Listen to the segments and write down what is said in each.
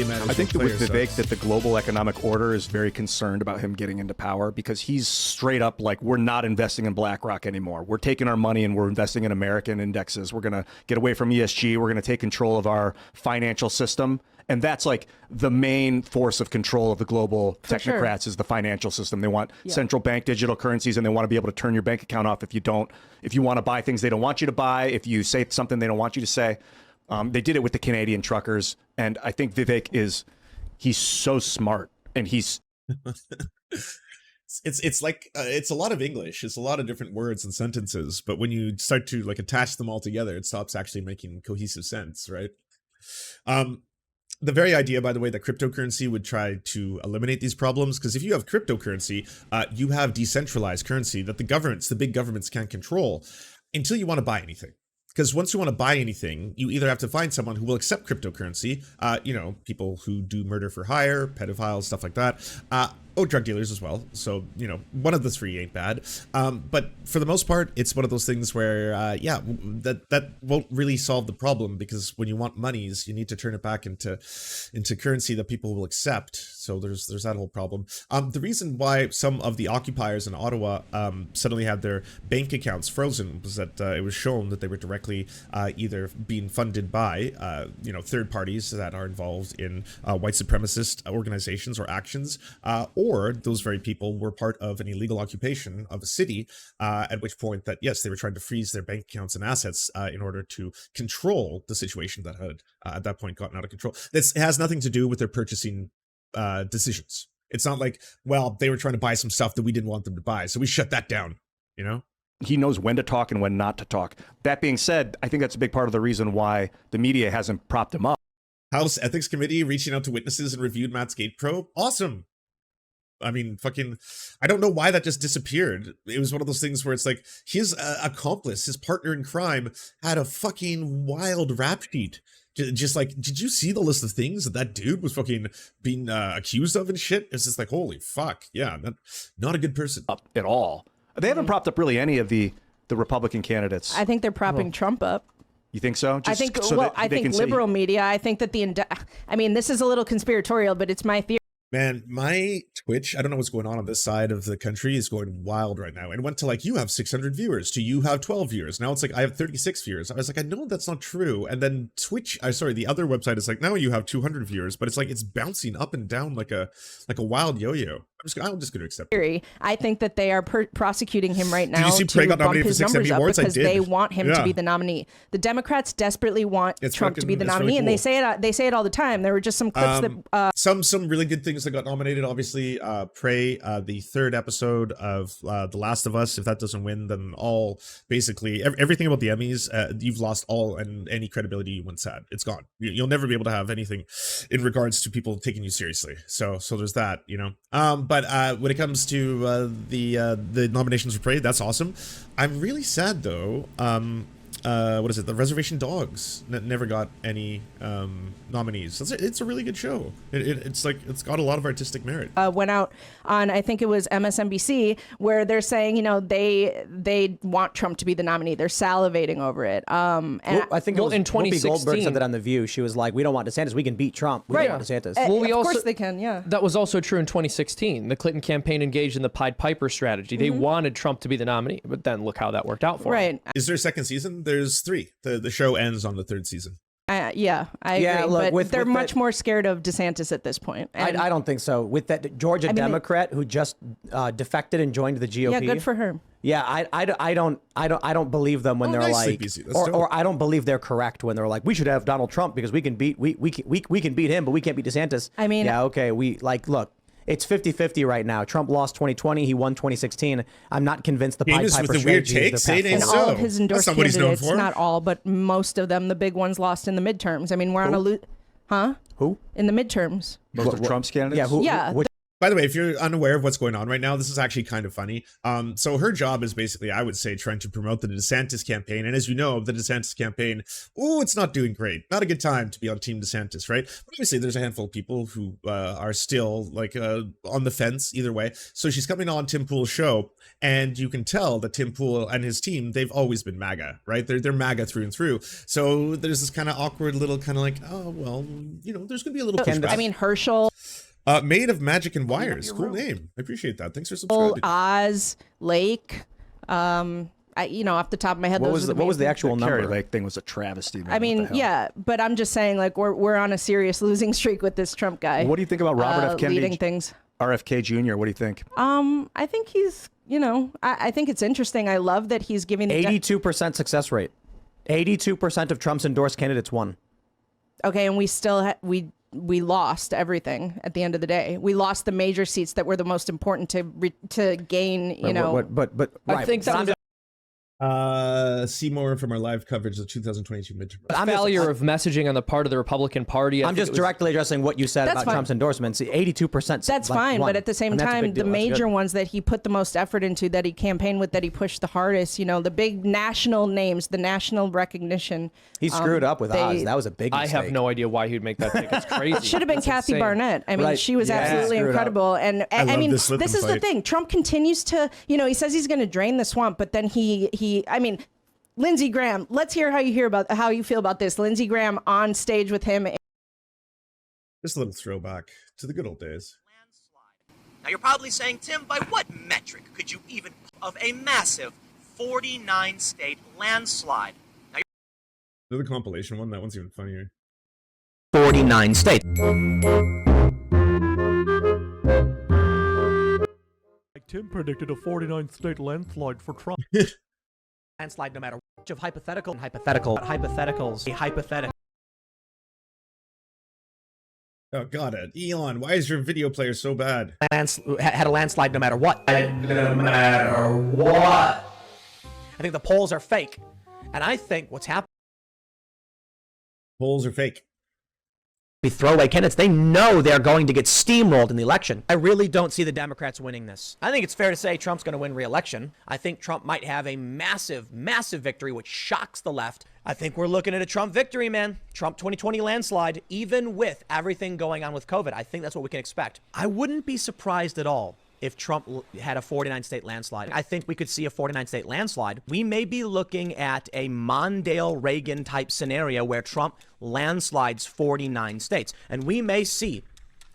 media management. I think with Vivek that the global economic order is very concerned about him getting into power because he's straight up like, we're not investing in BlackRock anymore. We're taking our money and we're investing in American indexes. We're going to get away from ESG. We're going to take control of our financial system. And that's like the main force of control of the global technocrats is the financial system. They want central bank digital currencies, and they want to be able to turn your bank account off if you want to buy things they don't want you to buy, if you say something they don't want you to say. They did it with the Canadian truckers. And I think Vivek he's so smart, and he's... It's like it's a lot of English. It's a lot of different words and sentences, but when you start to like attach them all together, it stops actually making cohesive sense, right? The very idea, by the way, that cryptocurrency would try to eliminate these problems, because if you have cryptocurrency, you have decentralized currency that the big governments can't control until you want to buy anything. Because once you want to buy anything, you either have to find someone who will accept cryptocurrency, people who do murder for hire, pedophiles, stuff like that, or drug dealers as well. So, one of the three ain't bad. But for the most part, it's one of those things where, that won't really solve the problem, because when you want monies, you need to turn it back into currency that people will accept. So there's that whole problem. The reason why some of the occupiers in Ottawa suddenly had their bank accounts frozen was that it was shown that they were directly either being funded by, third parties that are involved in white supremacist organizations or actions, or those very people were part of an illegal occupation of a city, at which point that, yes, they were trying to freeze their bank accounts and assets in order to control the situation that had at that point gotten out of control. This has nothing to do with their purchasing decisions. It's not like, well, they were trying to buy some stuff that we didn't want them to buy, so we shut that down, He knows when to talk and when not to talk. That being said, I think that's a big part of the reason why the media hasn't propped him up. House Ethics Committee reaching out to witnesses and reviewed Matt's gate probe. Awesome. I mean, I don't know why that just disappeared. It was one of those things where it's like his accomplice, his partner in crime, had a fucking wild rap sheet. Just like, did you see the list of things that dude was fucking being accused of and shit? It's just like, holy fuck. Yeah, not a good person. Up at all. They haven't propped up really any of the Republican candidates. I think they're propping Trump up. You think so? I think liberal media, I think that this is a little conspiratorial, but it's my theory. Man, my Twitch, I don't know what's going on this side of the country, is going wild right now. And it went to like, you have 600 viewers, to you have 12 viewers. Now it's like, I have 36 viewers. I was like, I know that's not true. And then the other website is like, now you have 200 viewers, but it's like, it's bouncing up and down like a wild yo-yo. I'm just going to accept it. I think that they are prosecuting him right now. Did you see Prey got nominated for 6 Emmy Awards? Because they want him to be the nominee. The Democrats desperately want Trump to be the nominee, really cool. And they say it all the time. There were just some clips that some really good things that got nominated. Obviously, Prey, the third episode of The Last of Us. If that doesn't win, then basically everything about the Emmys, you've lost all and any credibility you once had. It's gone. You'll never be able to have anything in regards to people taking you seriously. So there's that. But when it comes to the nominations for Prey, that's awesome. I'm really sad though. What is it? The Reservation Dogs never got any nominees. It's a really good show. It's got a lot of artistic merit. Went out on, I think it was MSNBC, where they're saying, they want Trump to be the nominee. They're salivating over it. I think it was in 2016. Whoopi Goldberg said that on The View. She was like, we don't want DeSantis. We can beat Trump. We don't want DeSantis. Of course they can, yeah. That was also true in 2016. The Clinton campaign engaged in the Pied Piper strategy. They wanted Trump to be the nominee, but then look how that worked out for him. Is there a second season? There's 3. The show ends on the 3rd season. I agree, look, but they're much more scared of DeSantis at this point. I don't think so. With that Georgia Democrat who just defected and joined the GOP. Yeah, good for her. Yeah, I don't believe them when they're like, or I don't believe they're correct when they're like, we should have Donald Trump because we can beat him, but we can't beat DeSantis. I mean, yeah, okay, look. It's 50-50 right now. Trump lost 2020. He won 2016. I'm not convinced the Pied Piper strategy is the path forward. And all of his endorsed candidates, not all, but most of them, the big ones, lost in the midterms. I mean, we're on a Who? In the midterms. Most of Trump's candidates? Yeah. By the way, if you're unaware of what's going on right now, this is actually kind of funny. So her job is basically, I would say, trying to promote the DeSantis campaign. And as you know, the DeSantis campaign, it's not doing great. Not a good time to be on Team DeSantis, right? But obviously, there's a handful of people who are still like on the fence either way. So she's coming on Tim Pool's show, and you can tell that Tim Pool and his team, they've always been MAGA, right? They're MAGA through and through. So there's this kind of awkward little kind of like, oh, well, you know, there's going to be a little pushback. I mean, Herschel. Made of Magic and Wires. Cool name. I appreciate that. Thanks for subscribing. Oz, Lake. Off the top of my head, what was the actual number? Carrie Lake thing was a travesty. Man. I mean, yeah, but I'm just saying, like, we're on a serious losing streak with this Trump guy. What do you think about Robert F. Kennedy leading things? RFK Jr.? What do you think? I think he's, I think it's interesting. I love that he's giving 82% success rate. 82% of Trump's endorsed candidates won. Okay, and we still we lost everything at the end of the day. We lost the major seats that were the most important to gain, But I think that see more from our live coverage of 2022 midterm. A failure of messaging on the part of the Republican Party. I'm just directly addressing what you said about Trump's endorsements. 82%. That's fine, but at the same time, the major ones that he put the most effort into, that he campaigned with, that he pushed the hardest, the big national names, the national recognition. He screwed up with Oz. That was a big mistake. I have no idea why he'd make that pick. It's crazy. It should have been Kathy Barnett. I mean, she was absolutely incredible. And I mean, this is the thing. Trump continues to, he says he's going to drain the swamp, but then I mean, Lindsey Graham, let's hear how you feel about this. Lindsey Graham on stage with him. Just a little throwback to the good old days. Now you're probably saying, Tim, by what metric could you even of a massive 49-state landslide? Now, the compilation one, that one's even funnier. 49 states. Tim predicted a 49-state landslide for Trump. Landslide, no matter which of hypotheticals, a hypothetical. Oh, got it. Elon, why is your video player so bad? Had a landslide no matter what. No matter what. I think the polls are fake. And I think what's happening. Polls are fake. Throwaway candidates, they know they're going to get steamrolled in the election. I really don't see the Democrats winning this. I think it's fair to say Trump's going to win re-election. I think Trump might have a massive, massive victory, which shocks the left. I think we're looking at a Trump victory, man. Trump 2020 landslide, even with everything going on with COVID. I think that's what we can expect. I wouldn't be surprised at all if Trump had a 49-state landslide. I think we could see a 49-state landslide. We may be looking at a Mondale-Reagan type scenario where Trump landslides 49 states. And we may see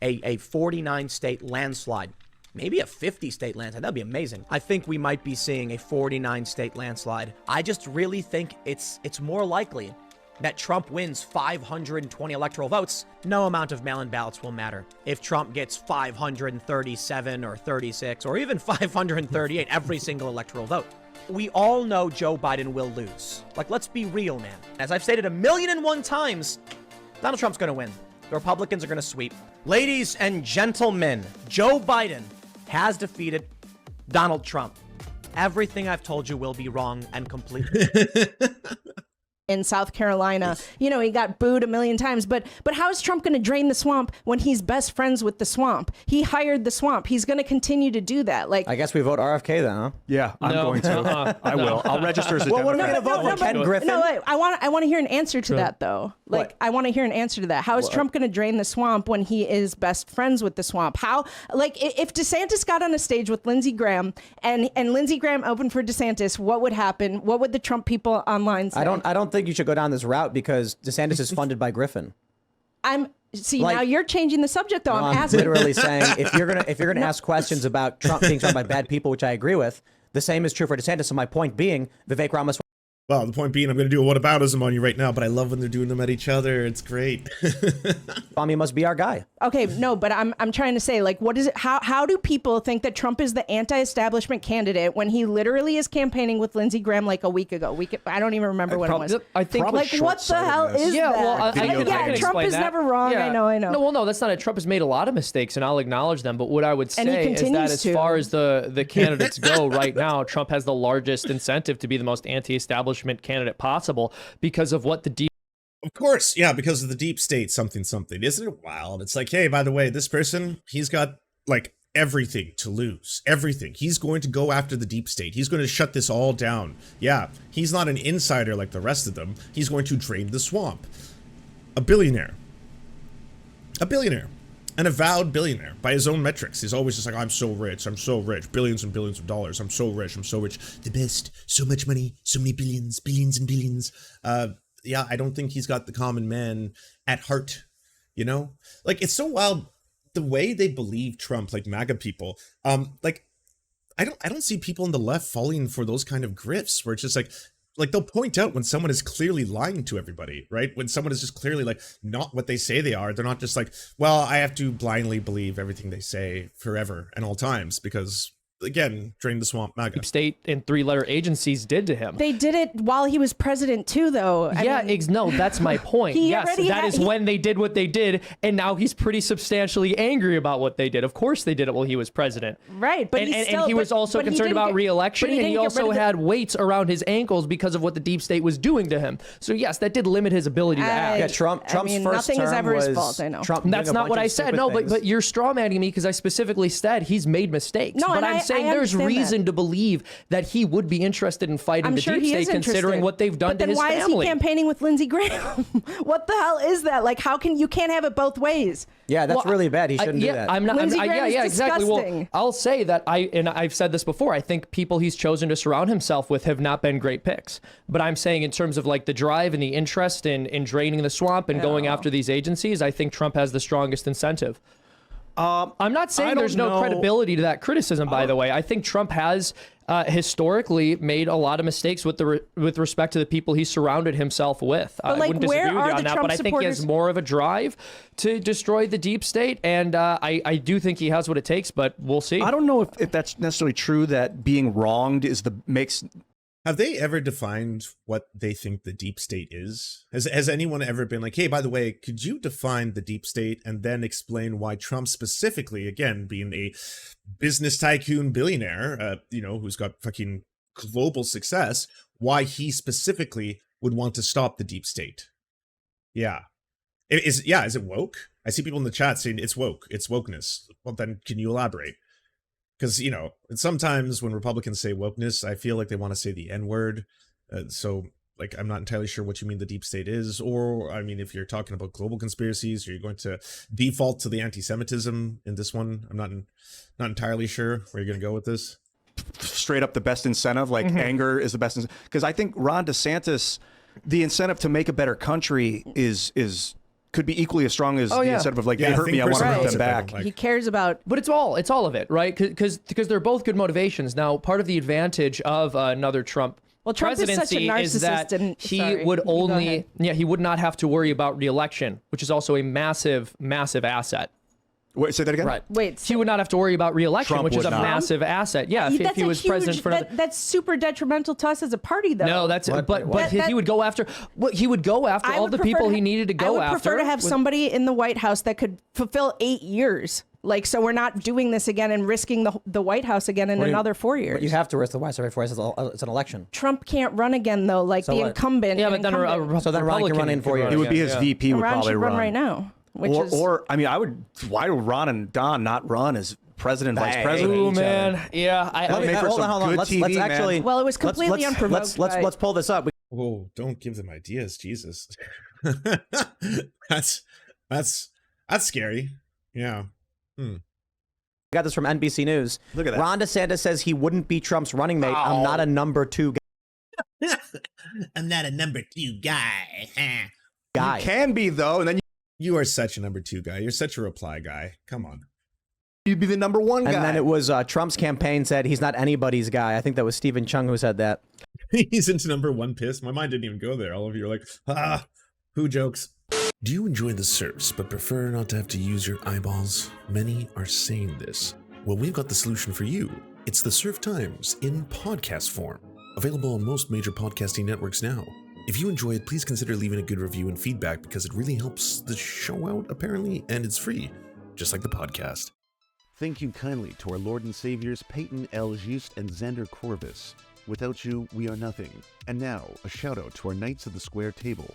a 49-state landslide. Maybe a 50-state landslide. That'd be amazing. I think we might be seeing a 49-state landslide. I just really think it's more likely that Trump wins 520 electoral votes. No amount of mail-in ballots will matter. If Trump gets 537 or 36 or even 538 every single electoral vote. We all know Joe Biden will lose. Like, let's be real, man. As I've stated 1,000,001 times, Donald Trump's gonna win. The Republicans are gonna sweep. Ladies and gentlemen, Joe Biden has defeated Donald Trump. Everything I've told you will be wrong and completely. In South Carolina, he got booed 1,000,000 times, but how is Trump going to drain the swamp when he's best friends with the swamp? He hired the swamp. He's going to continue to do that. Like, I guess we vote RFK then, huh? Yeah, I'm going to. I will. I'll register as a Democrat. What are we going to vote for? Ken Griffin? No, wait, I want to hear an answer to that, though. Like, I want to hear an answer to that. How is Trump going to drain the swamp when he is best friends with the swamp? How, like, if DeSantis got on a stage with Lindsey Graham and Lindsey Graham opened for DeSantis, what would happen? What would the Trump people online say? I don't think you should go down this route because DeSantis is funded by Griffin. Now you're changing the subject though. I'm asking. Literally saying if you're gonna ask questions about Trump being funded by bad people, which I agree with, the same is true for DeSantis. So my point being, Vivek Ramaswamy. Well, the point being, I'm going to do a whataboutism on you right now, but I love when they're doing them at each other. It's great. Swami must be our guy. Okay, no, but I'm trying to say, like, what is it? How do people think that Trump is the anti-establishment candidate when he literally is campaigning with Lindsey Graham like a week ago? I don't even remember when it was. I think, like, what the hell is that? Well, I can Trump is that. never wrong. Yeah. I know. No, that's not it. Trump has made a lot of mistakes, and I'll acknowledge them. But what I would say is that as far as the candidates go right now, Trump has the largest incentive to be the most anti-establishment candidate possible because of what the deep. Of course, yeah, because of the deep state something. Isn't it wild? It's like, hey, by the way, this person, he's got like everything to lose. Everything. He's going to go after the deep state. He's going to shut this all down. Yeah, he's not an insider like the rest of them. He's going to drain the swamp. A billionaire. A billionaire. An avowed billionaire by his own metrics. He's always just like, I'm so rich, billions and billions of dollars, I'm so rich, the best, so much money, so many billions and billions. Yeah, I don't think he's got the common man at heart, you know? Like, it's so wild the way they believe Trump, like MAGA people. Like, I don't see people on the left falling for those kind of grifts where it's just like they'll point out when someone is clearly lying to everybody, right? When someone is just clearly like not what they say they are. They're not just like, well, I have to blindly believe everything they say forever and all times because, again, drain the swamp, MAGA. Deep state and three-letter agencies did to him. They did it while he was president too, though. No, that's my point. Yes, that is when they did what they did, and now he's pretty substantially angry about what they did. Of course they did it while he was president. Right, but he was also concerned about re-election, and he also had weights around his ankles because of what the deep state was doing to him. So yes, that did limit his ability to act. Yeah, Trump's first nothing is ever was his fault, I know. That's not what I said. No, but you're strawmanning me because I specifically said he's made mistakes. No, but I'm saying there's reason to believe that he would be interested in fighting the deep state, considering what they've done to his family. But then why is he campaigning with Lindsey Graham? What the hell is that? Like, you can't have it both ways. Yeah, that's really bad. He shouldn't do that. Lindsey Graham is exactly. disgusting. Well, I'll say that I've said this before. I think people he's chosen to surround himself with have not been great picks. But I'm saying in terms of like the drive and the interest in draining the swamp and going after these agencies, I think Trump has the strongest incentive. I'm not saying there's no credibility to that criticism, by the way. I think Trump has historically made a lot of mistakes with respect to the people he surrounded himself with. I wouldn't disagree with you on that, but I think he has more of a drive to destroy the deep state, and I do think he has what it takes, but we'll see. I don't know if that's necessarily true, that being wronged makes... Have they ever defined what they think the deep state is? Has anyone ever been like, hey, by the way, could you define the deep state and then explain why Trump specifically, again, being a business tycoon billionaire, who's got fucking global success, why he specifically would want to stop the deep state? Yeah. Is it woke? I see people in the chat saying it's woke. It's wokeness. Well, then can you elaborate? Because, sometimes when Republicans say wokeness, I feel like they want to say the N-word. So, like, I'm not entirely sure what you mean the deep state is. Or, I mean, if you're talking about global conspiracies, are you going to default to the anti-Semitism in this one? I'm not entirely sure where you're going to go with this. Straight up the best incentive, like anger is the best incentive. Because I think Ron DeSantis, the incentive to make a better country could be equally as strong as the incentive of like, they hurt me, I want to hurt them back. He cares about... But it's all of it, right? Because they're both good motivations. Now, part of the advantage of another Trump presidency is that he would not have to worry about re-election, which is also a massive, massive asset. Wait, say that again? Right. Wait, he would not have to worry about re-election, which is a massive asset. Yeah, if he was president for that's super detrimental to us as a party, though. No, that's but he would go after all the people he needed to go after. I would prefer to have somebody in the White House that could fulfill 8 years. Like, so we're not doing this again and risking the White House again in another 4 years. But you have to risk the White House every 4 years. It's an election. Trump can't run again, though. Like the incumbent. Yeah, but then Ron can run in 4 years. It would be his VP would probably run right now. Why would Ron and Don not run as president, vice president? Oh man, yeah. Hold on. Let's actually. Well, it was completely unprovoked. Let's pull this up. Oh, don't give them ideas, Jesus. That's scary. Yeah. I got this from NBC News. Look at that. Ron DeSantis says he wouldn't be Trump's running mate. I'm not a number 2 guy. I'm not a number 2 guy. You can be, though, and then you are such a number 2 guy. You're such a reply guy. Come on. You'd be the number 1 guy. And then it was Trump's campaign said he's not anybody's guy. I think that was Stephen Chung who said that. He's into number 1 piss. My mind didn't even go there. All of you are like, who jokes? Do you enjoy the Serfs but prefer not to have to use your eyeballs? Many are saying this. Well, we've got the solution for you. It's the Serf Times in podcast form. Available on most major podcasting networks now. If you enjoy it, please consider leaving a good review and feedback because it really helps the show out, apparently, and it's free, just like the podcast. Thank you kindly to our Lord and Saviors Peyton L. Just and Xander Corvus. Without you, we are nothing. And now, a shout out to our Knights of the Square Table.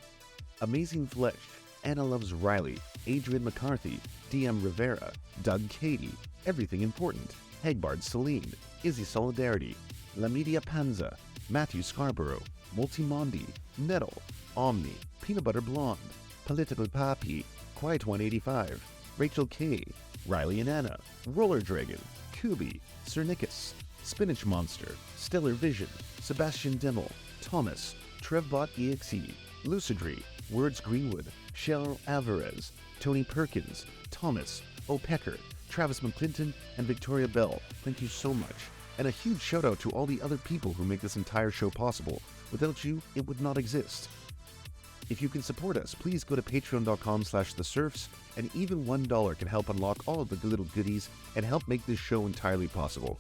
Amazing Flesh, Anna Loves Riley, Adrian McCarthy, DM Rivera, Doug Cady, Everything Important, Hagbard Celine, Izzy Solidarity, La Media Panza, Matthew Scarborough, Multimondi, Metal, Omni, Peanut Butter Blonde, Political Papi, Quiet 185, Rachel K, Riley and Anna, Roller Dragon, Kubi, Cernicus, Spinach Monster, Stellar Vision, Sebastian Dimmel, Thomas, Trevbot EXE, Lucidry, Words Greenwood, Cheryl Alvarez, Tony Perkins, Thomas, O'Pecker, Travis McClinton, and Victoria Bell. Thank you so much. And a huge shout out to all the other people who make this entire show possible. Without you, it would not exist. If you can support us, please go to patreon.com/theserfs, and even $1 can help unlock all of the little goodies and help make this show entirely possible.